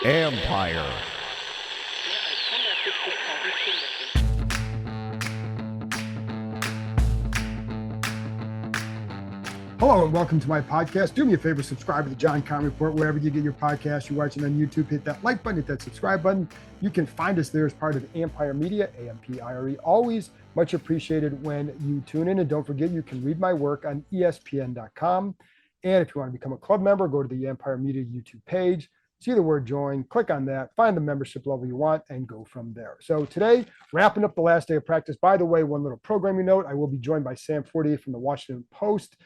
Empire. Hello and welcome to my podcast. Do me a favor, subscribe to the John Con Report wherever you get your podcast. You're watching on YouTube, hit that like button, hit that subscribe button. You can find us there as part of Empire Media, AMPIRE. Always much appreciated when you tune in. And don't forget, you can read my work on ESPN.com. And if you want to become a club member, go to the Empire Media YouTube page, see the word join, click on that, find the membership level you want, and go from there. So today, wrapping up the last day of practice. By the way, one little programming note, I will be joined by Sam Fortier from the Washington Post.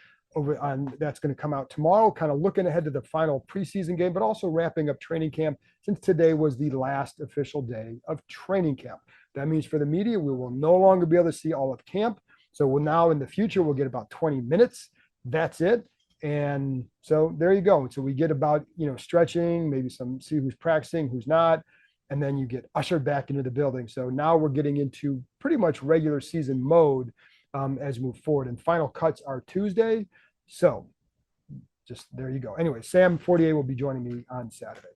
That's going to come out tomorrow, kind of looking ahead to the final preseason game, but also wrapping up training camp since today was the last official day of training camp. That means for the media, we will no longer be able to see all of camp. So now in the future, we'll get about 20 minutes. That's it. And so there you go. So we get about, stretching, maybe see who's practicing, who's not, and then you get ushered back into the building. So now we're getting into pretty much regular season mode as we move forward. And final cuts are Tuesday. So just there you go. Anyway, Sam Fortier will be joining me on Saturday.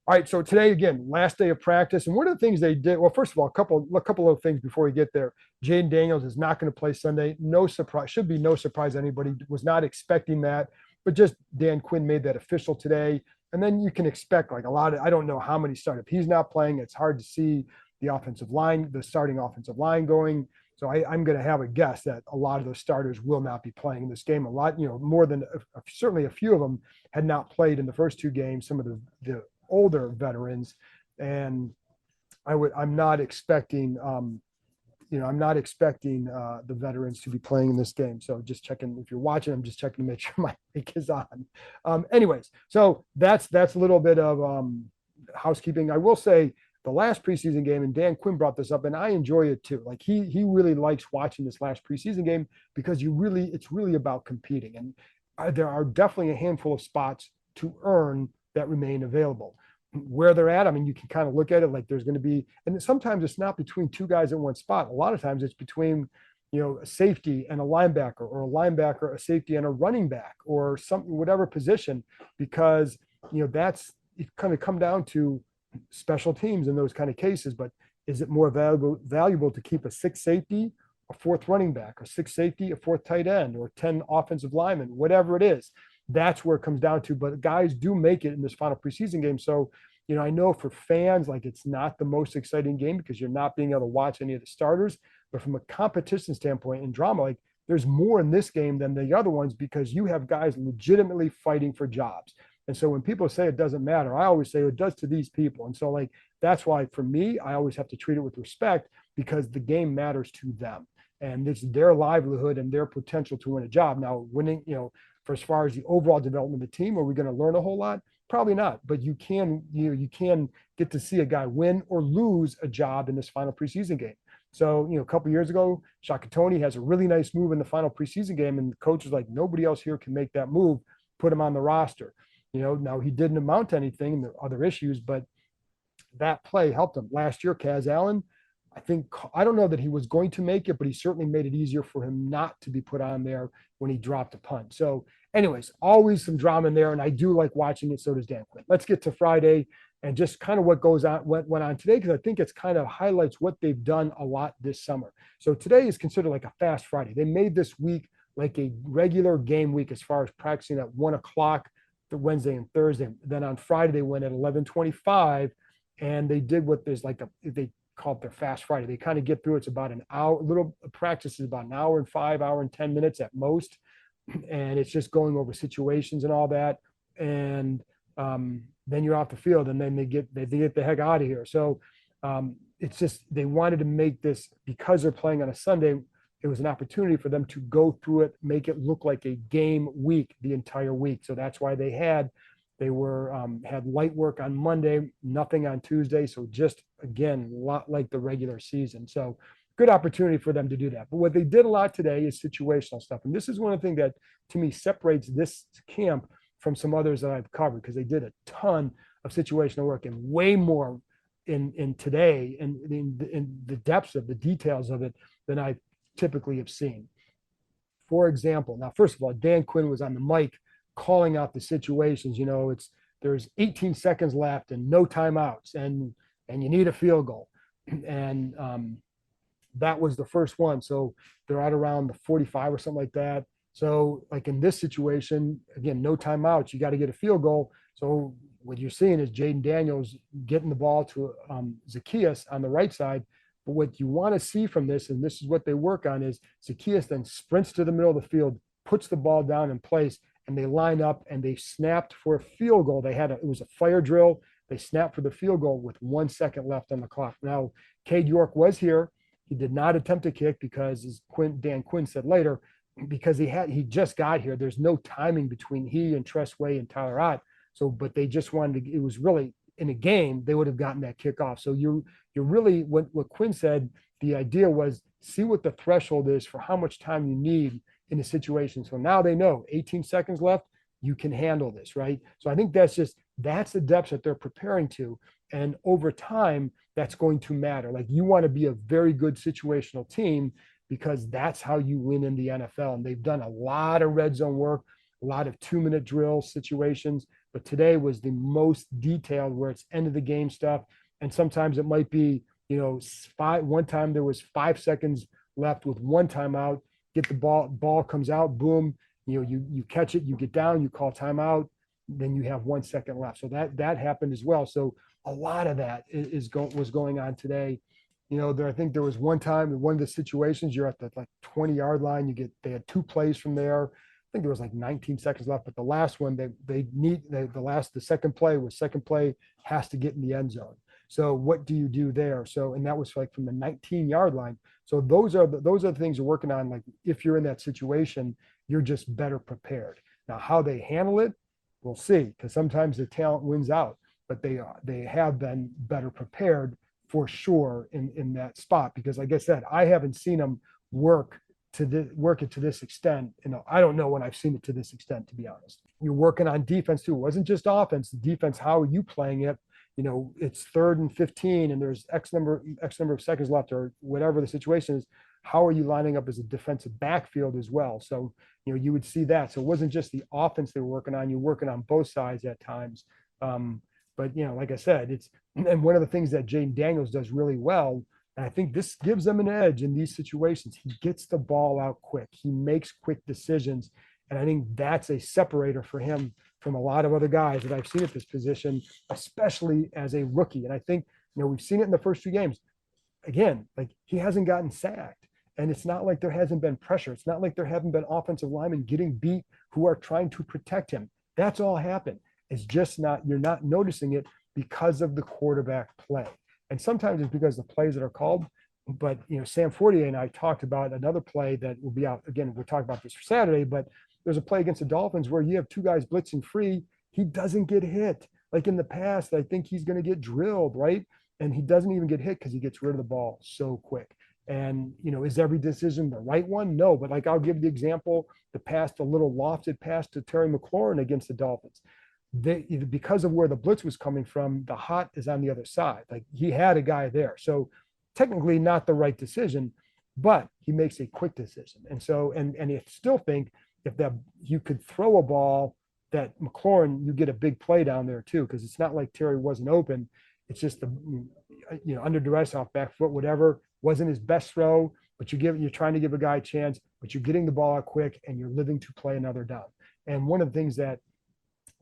All right. So today, again, last day of practice. And one of the things they did, well, first of all, a couple of things before we get there. Jaden Daniels is not going to play Sunday. No surprise. Should be no surprise. Anybody was not expecting that. But just Dan Quinn made that official today. And then you can expect like a lot of, I don't know how many start. If he's not playing, it's hard to see the starting offensive line going. So I'm going to have a guess that a lot of those starters will not be playing in this game. A lot, more than certainly a few of them had not played in the first two games. Some of the older veterans, and I'm not expecting, the veterans to be playing in this game. So just checking if you're watching, I'm just checking to make sure my mic is on. Anyways, so that's a little bit of housekeeping. I will say, the last preseason game, and Dan Quinn brought this up, and I enjoy it too. Like he really likes watching this last preseason game because it's really about competing. And there are definitely a handful of spots to earn that remain available. Where they're at, I mean, you can kind of look at it like there's going to be, and sometimes it's not between two guys in one spot. A lot of times it's between, a safety and a linebacker, or a linebacker, a safety, and a running back, or something, whatever position, because, that's it kind of come down to special teams in those kind of cases. But is it more valuable to keep a sixth safety, a fourth running back, a sixth safety, a fourth tight end, or 10 offensive linemen, whatever it is? That's where it comes down to. But guys do make it in this final preseason game. So, I know for fans, like it's not the most exciting game because you're not being able to watch any of the starters. But from a competition standpoint and drama, like there's more in this game than the other ones because you have guys legitimately fighting for jobs. And so when people say it doesn't matter, I always say it does to these people. And so like, that's why for me, I always have to treat it with respect because the game matters to them. And it's their livelihood and their potential to win a job. Now winning, for as far as the overall development of the team, are we going to learn a whole lot? Probably not, but you can get to see a guy win or lose a job in this final preseason game. So, a couple of years ago, Shaka Toney has a really nice move in the final preseason game. And the coach was like, nobody else here can make that move, put him on the roster. Now he didn't amount to anything and there are other issues, but that play helped him. Last year, Kaz Allen, I don't know that he was going to make it, but he certainly made it easier for him not to be put on there when he dropped a punt. So anyways, always some drama in there, and I do like watching it. So does Dan Quinn. Let's get to Friday and just kind of what went on today, because I think it's kind of highlights what they've done a lot this summer. So today is considered like a fast Friday. They made this week like a regular game week as far as practicing at 1:00 the Wednesday and Thursday. Then on Friday, they went at 11:25, and they did what there's like they call it their fast Friday. They kind of get through. It's about an hour, little practice is about an hour and 5 hour and 10 minutes at most. And it's just going over situations and all that. And then you're off the field and then they get the heck out of here. So it's just, they wanted to make this, because they're playing on a Sunday, it was an opportunity for them to go through it, make it look like a game week the entire week. So that's why they had light work on Monday, nothing on Tuesday. So just, again, a lot like the regular season. So good opportunity for them to do that. But what they did a lot today is situational stuff. And this is one of the things that, to me, separates this camp from some others that I've covered, because they did a ton of situational work and way more in today and in the depths of the details of it than I typically have seen. For example, now, first of all, Dan Quinn was on the mic calling out the situations. There's 18 seconds left and no timeouts, and you need a field goal, and that was the first one. So they're at around the 45 or something like that. So like in this situation, again, no timeouts, you got to get a field goal. So what you're seeing is Jaden Daniels getting the ball to Zacchaeus on the right side. But what you want to see from this, and this is what they work on, is Zacchaeus then sprints to the middle of the field, puts the ball down in place, and they line up and they snapped for a field goal. It was a fire drill. They snapped for the field goal with 1 second left on the clock. Now, Cade York was here. He did not attempt a kick because, as Dan Quinn said later, because he just got here. There's no timing between he and Tressway and Tyler Ott. So, but they just wanted to. It was really in a game they would have gotten that kickoff. So you're really what Quinn said. The idea was see what the threshold is for how much time you need in a situation. So now they know 18 seconds left. You can handle this, right? So I think that's the depth that they're preparing to, and over time that's going to matter. Like you want to be a very good situational team because that's how you win in the NFL. And they've done a lot of red zone work, a lot of 2-minute drill situations, but today was the most detailed where it's end of the game stuff. And sometimes it might be, one time there was 5 seconds left with one timeout, get the ball comes out, boom, you catch it, you get down, you call timeout, then you have 1 second left. So that happened as well. So a lot of that was going on today. I think there was one time in one of the situations you're at the 20-yard line. They had 2 plays from there. I think there was 19 seconds left, but the last one the second play has to get in the end zone. So what do you do there? So, and that was from the 19-yard line. So those are the things you're working on. Like if you're in that situation, you're just better prepared. Now, how they handle it, we'll see, because sometimes the talent wins out, but they have been better prepared for sure in that spot. Because like I said, I haven't seen them work it to this extent. I don't know when I've seen it to this extent, to be honest. You're working on defense too. It wasn't just offense. The defense, how are you playing it? It's 3rd and 15 and there's X number of seconds left or whatever the situation is. How are you lining up as a defensive backfield as well? So, you would see that. So it wasn't just the offense they were working on. You're working on both sides at times. But, like I said, and one of the things that Jaden Daniels does really well, and I think this gives them an edge in these situations, he gets the ball out quick. He makes quick decisions. And I think that's a separator for him from a lot of other guys that I've seen at this position, especially as a rookie. And I think, we've seen it in the first 2 games. Again, he hasn't gotten sacked. And it's not like there hasn't been pressure. It's not like there haven't been offensive linemen getting beat who are trying to protect him. That's all happened. It's just you're not noticing it because of the quarterback play. And sometimes it's because the plays that are called. But, Sam Fortier and I talked about another play that will be out. Again, we'll talk about this for Saturday, but there's a play against the Dolphins where you have 2 guys blitzing free. He doesn't get hit. Like in the past, I think he's going to get drilled, right? And he doesn't even get hit because he gets rid of the ball so quick. And, is every decision the right one? No, but I'll give the example, the little lofted pass to Terry McLaurin against the Dolphins. Because of where the blitz was coming from, the hot is on the other side. He had a guy there. So technically not the right decision, but he makes a quick decision. And so, and I still think if you could throw a ball that McLaurin, you get a big play down there too, because it's not like Terry wasn't open. It's just under duress, off back foot, whatever, wasn't his best throw, but you're trying to give a guy a chance, but you're getting the ball out quick and you're living to play another down. And one of the things that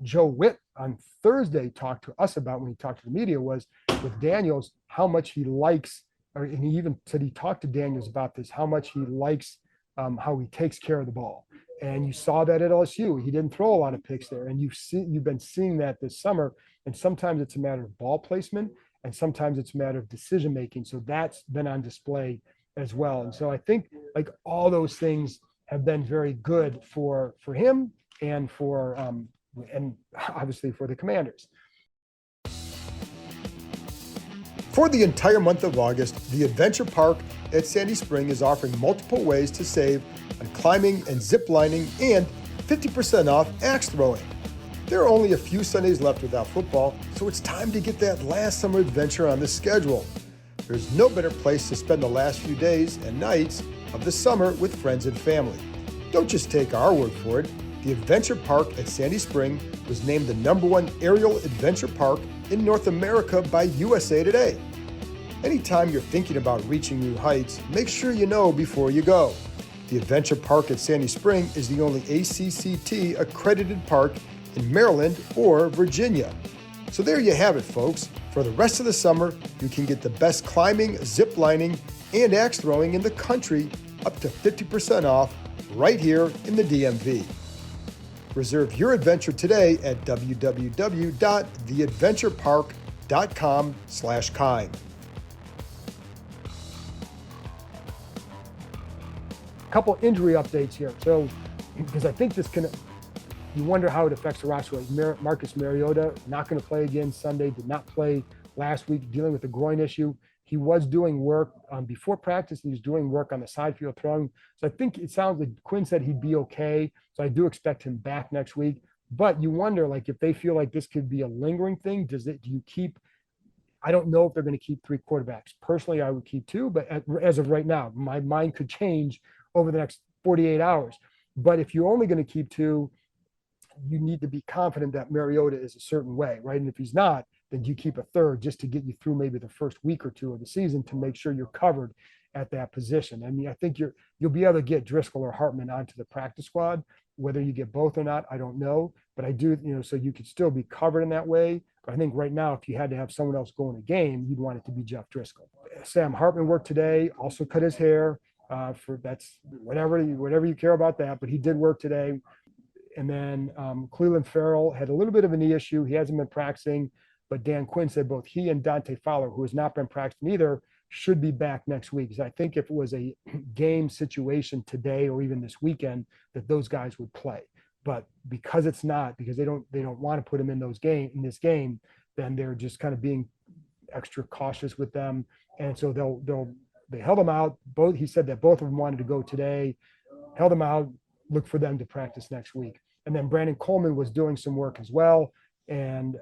Joe Witt on Thursday talked to us about when he talked to the media was with Daniels, how much he likes, and he even said he talked to Daniels about this, how much he likes how he takes care of the ball. And you saw that at LSU. He didn't throw a lot of picks there. And you've been seeing that this summer. And sometimes it's a matter of ball placement, and sometimes it's a matter of decision making. So that's been on display as well. And so I think all those things have been very good for him and for and obviously for the Commanders. For the entire month of August, the Adventure Park at Sandy Spring is offering multiple ways to save on climbing and zip lining and 50% off axe throwing. There are only a few Sundays left without football, so it's time to get that last summer adventure on the schedule. There's no better place to spend the last few days and nights of the summer with friends and family. Don't just take our word for it. The Adventure Park at Sandy Spring was named the #1 aerial adventure park in North America by USA Today. Anytime you're thinking about reaching new heights, make sure you know before you go. The Adventure Park at Sandy Spring is the only ACCT accredited park in Maryland or Virginia. So there you have it, folks. For the rest of the summer, you can get the best climbing, zip lining, and axe throwing in the country up to 50% off right here in the DMV. Reserve your adventure today at www.theadventurepark.com/Kime. Couple injury updates here. So, because I think this can, you wonder how it affects the roster. Marcus Mariota, not going to play again Sunday, did not play last week, dealing with a groin issue. He was doing work before practice. He was doing work on the side field throwing. So I think it sounds like Quinn said he'd be okay. So I do expect him back next week. But you wonder, like, if they feel like this could be a lingering thing, do you keep, I don't know if they're going to keep 3 quarterbacks. Personally, I would keep 2, but as of right now, my mind could change over the next 48 hours. But if you're only going to keep 2, you need to be confident that Mariota is a certain way, right? And if he's not, then you keep a 3rd just to get you through maybe the first week or 2 of the season to make sure you're covered at that position. I mean, I think you'll be able to get Driscoll or Hartman onto the practice squad. Whether you get both or not, I don't know. But I do, so you could still be covered in that way. But I think right now, if you had to have someone else go in a game, you'd want it to be Jeff Driscoll. Sam Hartman worked today, also cut his hair. For that's whatever you care about that, but he did work today. And then Cleveland Farrell had a little bit of a knee issue. He hasn't been practicing, but Dan Quinn said both he and Dante Fowler, who has not been practicing either, should be back next week. So I think if it was a game situation today or even this weekend, that those guys would play. But because it's not, because they don't want to put them in this game, then they're just kind of being extra cautious with them. And so they held them out. He said that both of them wanted to go today, held them out, look for them to practice next week. And then Brandon Coleman was doing some work as well. And,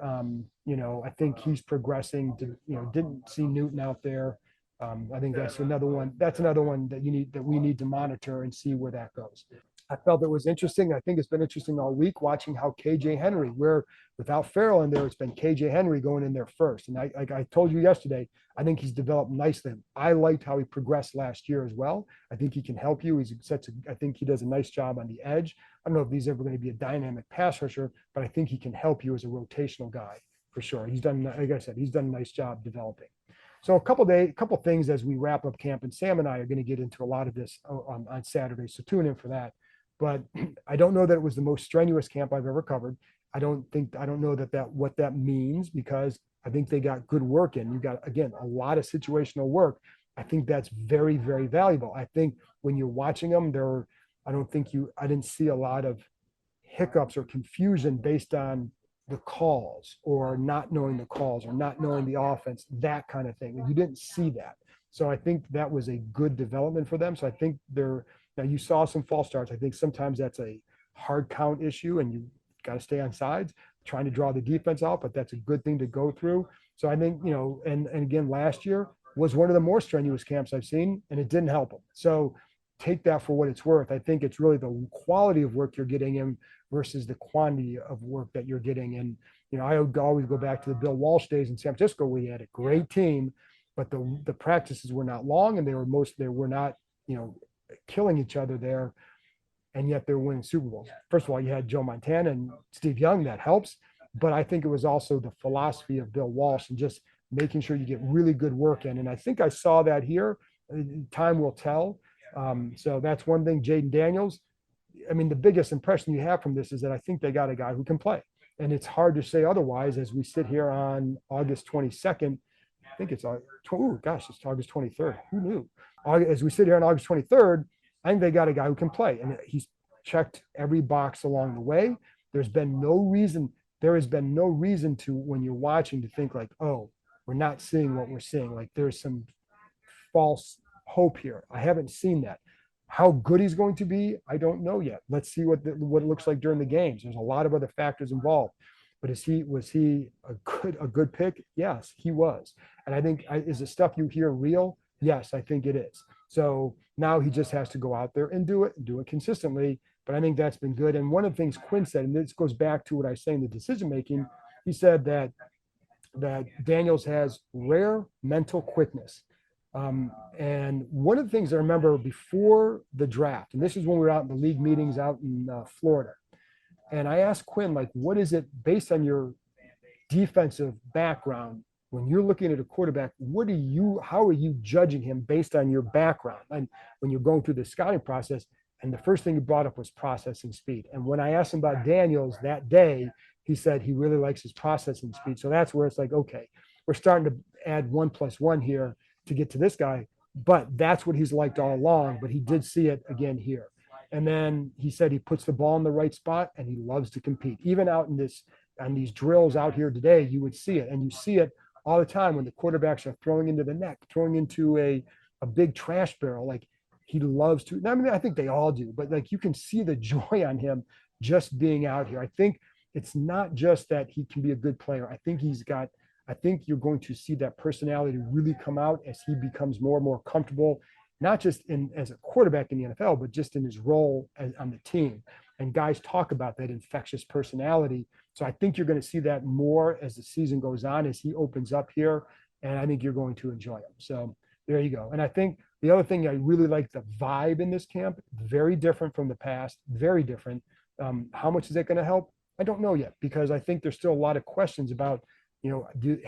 I think he's progressing to, didn't see Newton out there. I think that's another one that we need to monitor and see where that goes. I felt it was interesting. I think it's been interesting all week watching how KJ Henry, where without Farrell in there, it's been KJ Henry going in there first. And I told you yesterday, I think he's developed nicely. I liked how he progressed last year as well. I think he can help you. I think he does a nice job on the edge. I don't know if he's ever going to be a dynamic pass rusher, but I think he can help you as a rotational guy for sure. He's done, like I said, he's done a nice job developing. So a couple things as we wrap up camp, and Sam and I are going to get into a lot of this on Saturday. So tune in for that. But I don't know that it was the most strenuous camp I've ever covered. I don't know what that means, because I think they got good work in. You got, again, a lot of situational work. I think that's very, very valuable. I think when you're watching them, I didn't see a lot of hiccups or confusion based on the calls or not knowing the calls or not knowing the offense, that kind of thing. You didn't see that. So I think that was a good development for them. So I think now you saw some false starts. I think sometimes that's a hard count issue and you got to stay on sides, trying to draw the defense out, but that's a good thing to go through. So I think, and again, last year was one of the more strenuous camps I've seen, and it didn't help them. So take that for what it's worth. I think it's really the quality of work you're getting in versus the quantity of work that you're getting. And, I would always go back to the Bill Walsh days in San Francisco, where he had a great team, but the practices were not long, and they were not, killing each other there, and yet they're winning Super Bowls. First of all, you had Joe Montana and Steve Young, that helps, but I think it was also the philosophy of Bill Walsh and just making sure you get really good work in. And I think I saw that here. Time will tell. So that's one thing. Jaden Daniels, I mean, the biggest impression you have from this is that I think they got a guy who can play, and it's hard to say otherwise as we sit here on August 22nd. I think it's it's August 23rd. Who knew? As we sit here on August 23rd, I think they got a guy who can play, and he's checked every box along the way. There has been no reason to, when you're watching, to think like, oh, we're not seeing what we're seeing. Like there's some false hope here. I haven't seen that. How good he's going to be, I don't know yet. Let's see what it looks like during the games. There's a lot of other factors involved. But was he a good pick? Yes, he was. And I think, is the stuff you hear real? Yes, I think it is. So now he just has to go out there and do it consistently. but I think that's been good. And one of the things Quinn said, and this goes back to what I was saying, the decision making, he said that Daniels has rare mental quickness. And one of the things I remember before the draft, and this is when we were out in the league meetings out in Florida, and I asked Quinn, like, what is it based on your defensive background when you're looking at a quarterback? How are you judging him based on your background? And when you're going through the scouting process, and the first thing he brought up was processing speed. And when I asked him about Daniels that day, he said he really likes his processing speed. So that's where it's like, okay, we're starting to add 1+1 here to get to this guy, but that's what he's liked all along. But he did see it again here. And then he said he puts the ball in the right spot and he loves to compete. Even out in on these drills out here today, you would see it. And you see it all the time when the quarterbacks are throwing into the neck, throwing into a big trash barrel. Like, he loves to. I mean, I think they all do, but like, you can see the joy on him just being out here. I think it's not just that he can be a good player. I think you're going to see that personality really come out as he becomes more and more comfortable, not just as a quarterback in the NFL, but just in his role on the team. And guys talk about that infectious personality. So I think you're going to see that more as the season goes on, as he opens up here. And I think you're going to enjoy him. So there you go. And I think the other thing, I really like the vibe in this camp. Very different from the past, very different. How much is that going to help? I don't know yet, because I think there's still a lot of questions about,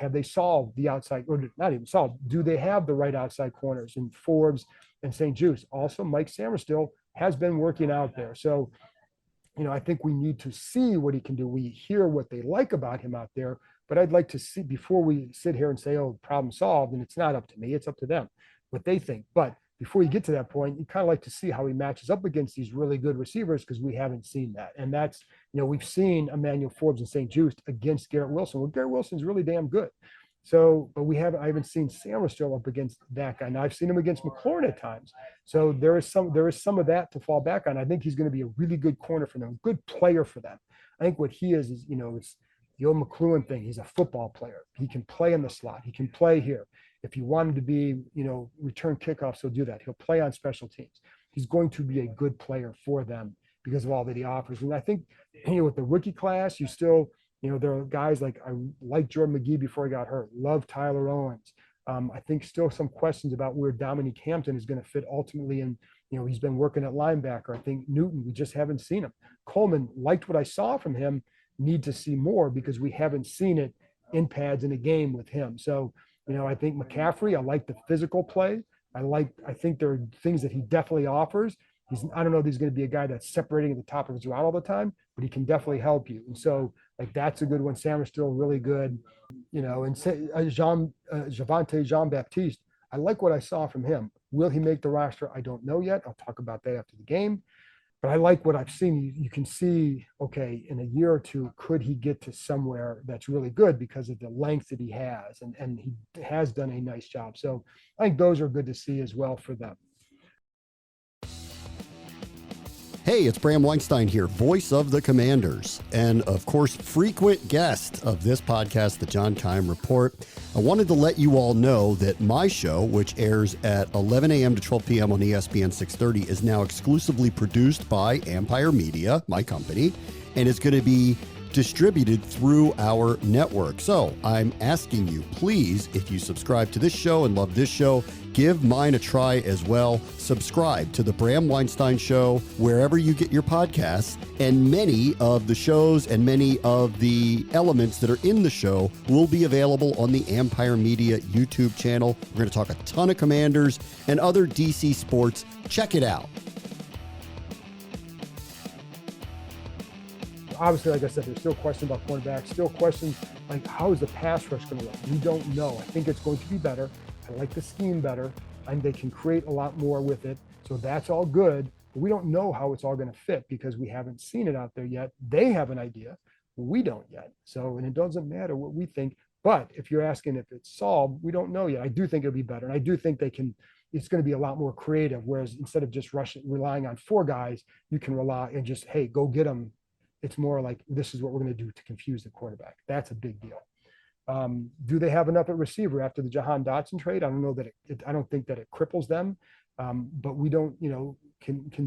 have they solved the outside, or not even solved? Do they have the right outside corners in Forbes and St. Juice? Also, Mike Samerstill has been working out there. So, I think we need to see what he can do. We hear what they like about him out there, but I'd like to see, before we sit here and say, oh, problem solved, and it's not up to me, it's up to them, what they think. But before you get to that point, you kind of like to see how he matches up against these really good receivers, because we haven't seen that. And that's, we've seen Emmanuel Forbes and St. Juice against Garrett Wilson. Well, Garrett Wilson's really damn good. So, but I haven't seen Sandler still up against that guy. Now, I've seen him against McLaurin at times. So there is some of that to fall back on. I think he's going to be a really good corner for them, a good player for them. I think what he is, it's the old McLuhan thing. He's a football player. He can play in the slot. He can play here. If you want him to be, return kickoffs, he'll do that. He'll play on special teams. He's going to be a good player for them because of all that he offers. And I think, with the rookie class, you still, there are guys like, I like Jordan McGee before he got hurt. Love Tyler Owens. I think still some questions about where Dominique Hampton is going to fit ultimately. And, he's been working at linebacker. I think Newton, we just haven't seen him. Coleman, liked what I saw from him, need to see more because we haven't seen it in pads in a game with him. So, I think McCaffrey, I like the physical play. I think there are things that he definitely offers. I don't know if he's going to be a guy that's separating at the top of his route all the time, but he can definitely help you. And so, that's a good one. Sam is still really good, and Javante Jean-Baptiste, I like what I saw from him. Will he make the roster? I don't know yet. I'll talk about that after the game. But I like what I've seen. You can see, okay, in a year or two, could he get to somewhere that's really good because of the length that he has, and he has done a nice job. So I think those are good to see as well for them. Hey, it's Bram Weinstein here, voice of the Commanders, and of course, frequent guest of this podcast, The John Keim Report. I wanted to let you all know that my show, which airs at 11 a.m. to 12 p.m. on ESPN 630, is now exclusively produced by Empire Media, my company, and is going to be distributed through our network. So I'm asking you, please, if you subscribe to this show and love this show, give mine a try as well. Subscribe to the Bram Weinstein Show wherever you get your podcasts, and many of the shows and many of the elements that are in the show will be available on the Empire Media YouTube channel. We're going to talk a ton of Commanders and other DC sports. Check it out. Obviously, like I said, there's still questions about cornerbacks, still questions like, how is the pass rush going to look? We don't know. I think it's going to be better. I like the scheme better, and they can create a lot more with it. So that's all good. But we don't know how it's all going to fit because we haven't seen it out there yet. They have an idea. We don't yet. So, and it doesn't matter what we think. But if you're asking if it's solved, we don't know yet. I do think it'll be better. And I do think it's going to be a lot more creative. Whereas instead of just relying on four guys, you can rely and just, hey, go get them. It's more like, this is what we're going to do to confuse the quarterback. That's a big deal. Do they have enough at receiver after the Jahan Dotson trade? I don't know that I don't think that it cripples them. But we don't, can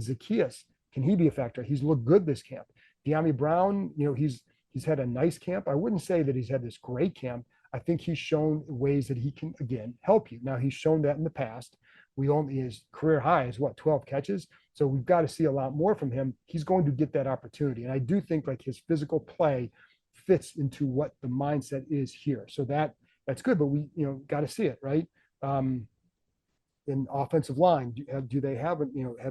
Can he be a factor? He's looked good this camp. De'Ami Brown, he's had a nice camp. I wouldn't say that he's had this great camp. I think he's shown ways that he can, again, help you. Now, he's shown that in the past. His career high is 12 catches. So we've got to see a lot more from him. He's going to get that opportunity. And I do think like his physical play fits into what the mindset is here. So that's good, but we, got to see it, right? In offensive line, do they have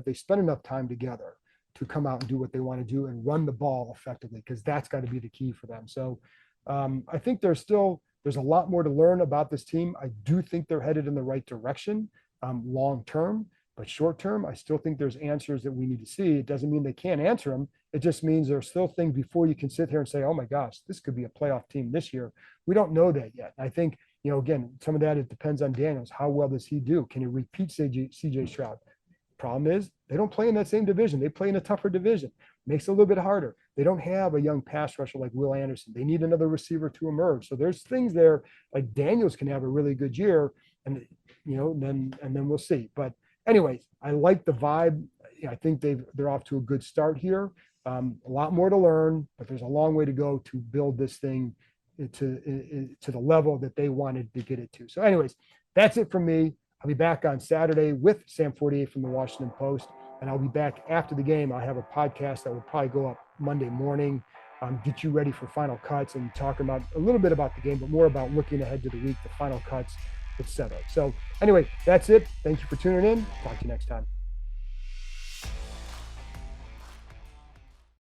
they spent enough time together to come out and do what they want to do and run the ball effectively? Because that's got to be the key for them. So I think there's a lot more to learn about this team. I do think they're headed in the right direction long term, but short term, I still think there's answers that we need to see. It doesn't mean they can't answer them. It just means there's still things before you can sit here and say, oh my gosh, this could be a playoff team this year. We don't know that yet. I think, again, some of that, it depends on Daniels. How well does he do? Can he repeat CJ Stroud? Problem is, they don't play in that same division. They play in a tougher division. Makes it a little bit harder. They don't have a young pass rusher like Will Anderson. They need another receiver to emerge. So there's things there like Daniels can have a really good year, and then we'll see. But anyways, I like the vibe. I think they're off to a good start here. A lot more to learn, but there's a long way to go to build this thing to the level that they wanted to get it to. So anyways, that's it from me. I'll be back on Saturday with Sam 48 from the Washington Post, and I'll be back after the game. I'll have a podcast that will probably go up Monday morning, get you ready for final cuts and talking about a little bit about the game, but more about looking ahead to the week, the final cuts, etc. So anyway, that's it. Thank you for tuning in. Talk to you next time.